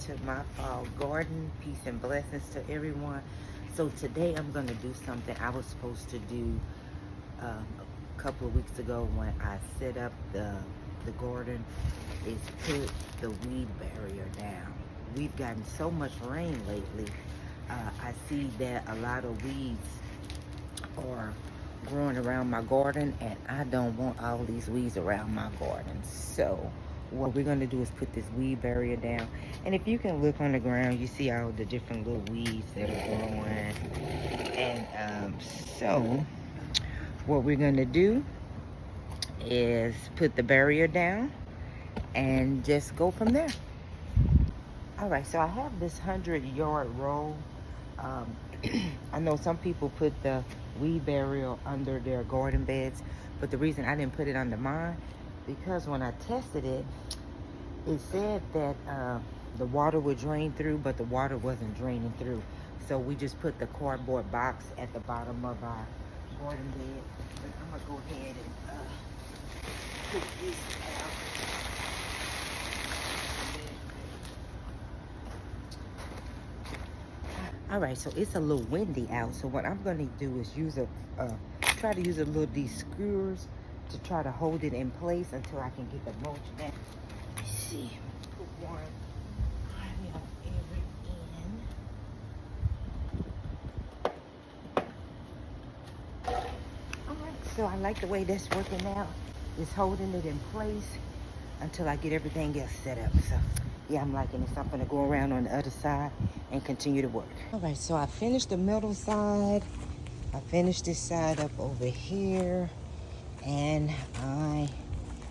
to my fall garden. Peace and blessings to everyone. So today I'm going to do something I was supposed to do a couple of weeks ago when I set up the garden, is put the weed barrier down. We've gotten so much rain lately. I see that a lot of weeds are growing around my garden, and I don't want all these weeds around my garden. So what we're going to do is put this weed barrier down. And if you can look on the ground, you see all the different little weeds that are growing. And so what we're going to do is put the barrier down and just go from there. All right, so I have this 100-yard row. I know some people put the weed barrier under their garden beds, but the reason I didn't put it under mine, because when I tested it, it said that the water would drain through, but the water wasn't draining through. So we just put the cardboard box at the bottom of our garden bed. But I'm gonna go ahead and put this out. All right, so it's a little windy out. So what I'm gonna do is try to use a little these skewers to try to hold it in place until I can get the mulch down. Let's see, put one right on every end. All right, so I like the way that's working out. It's holding it in place until I get everything else set up. So yeah, I'm liking it. So I'm gonna go around on the other side and continue to work. All right, so I finished the middle side. I finished this side up over here, and I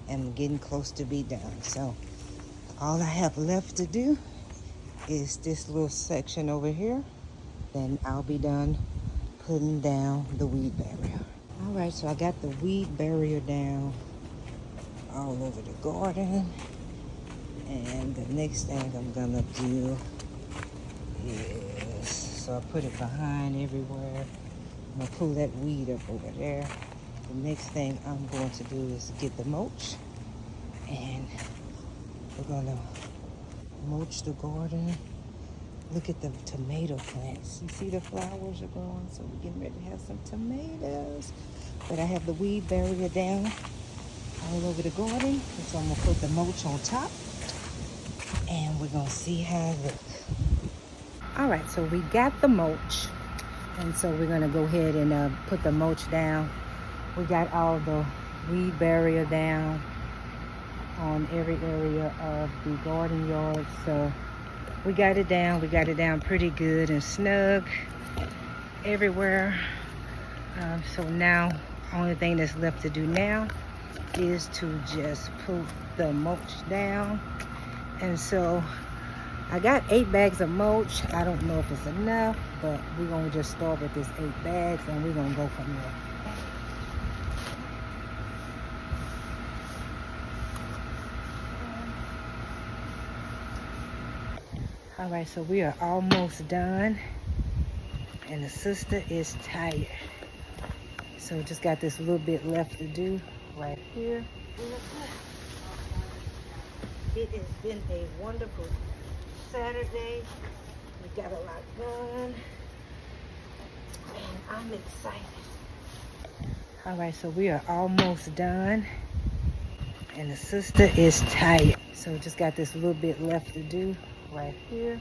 am getting close to be done. So all I have left to do is this little section over here. Then I'll be done putting down the weed barrier. All right, so I got the weed barrier down all over the garden. And the next thing I'm gonna do is, so I put it behind everywhere. I'm gonna pull that weed up over there. The next thing I'm going to do is get the mulch, and we're gonna mulch the garden. Look at the tomato plants. You see the flowers are growing, so we're getting ready to have some tomatoes. But I have the weed barrier down all over the garden, and so I'm gonna put the mulch on top, and we're gonna see how it looks. All right, so we got the mulch, and so we're gonna go ahead and put the mulch down. We got all the weed barrier down on every area of the garden yard. So we got it down pretty good and snug everywhere. So now, only thing that's left to do now is to just put the mulch down. And so I got 8 bags of mulch. I don't know if it's enough, but we're gonna just start with this 8 bags, and we're gonna go from there. All right, so we are almost done, and the sister is tired. So just got this little bit left to do right here. It has been a wonderful Saturday. We got a lot done, and I'm excited. All right, so we are almost done, and the sister is tired. So just got this little bit left to do right here.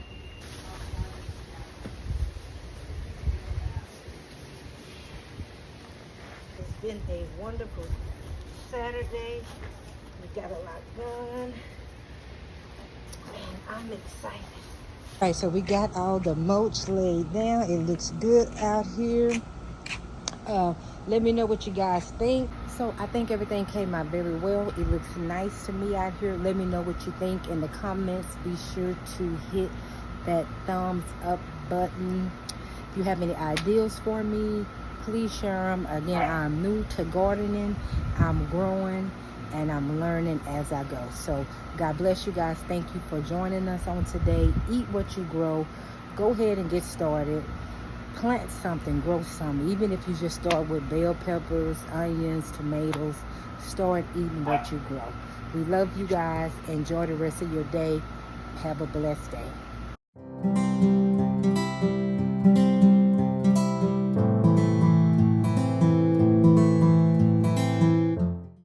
It's been a wonderful Saturday. We got a lot done, and I'm excited. All right, so we got all the mulch laid down. It looks good out here. Let me know what you guys think. So I think everything came out very well. It looks nice to me out here. Let me know what you think in the comments. Be sure to hit that thumbs up button. If you have any ideas for me, please share them. Again, I'm new to gardening. I'm growing and I'm learning as I go. So God bless you guys. Thank you for joining us on today. Eat what you grow. Go ahead and get started. Plant something, grow something. Even if you just start with bell peppers, onions, tomatoes, start eating what you grow. We love you guys. Enjoy the rest of your day. Have a blessed day.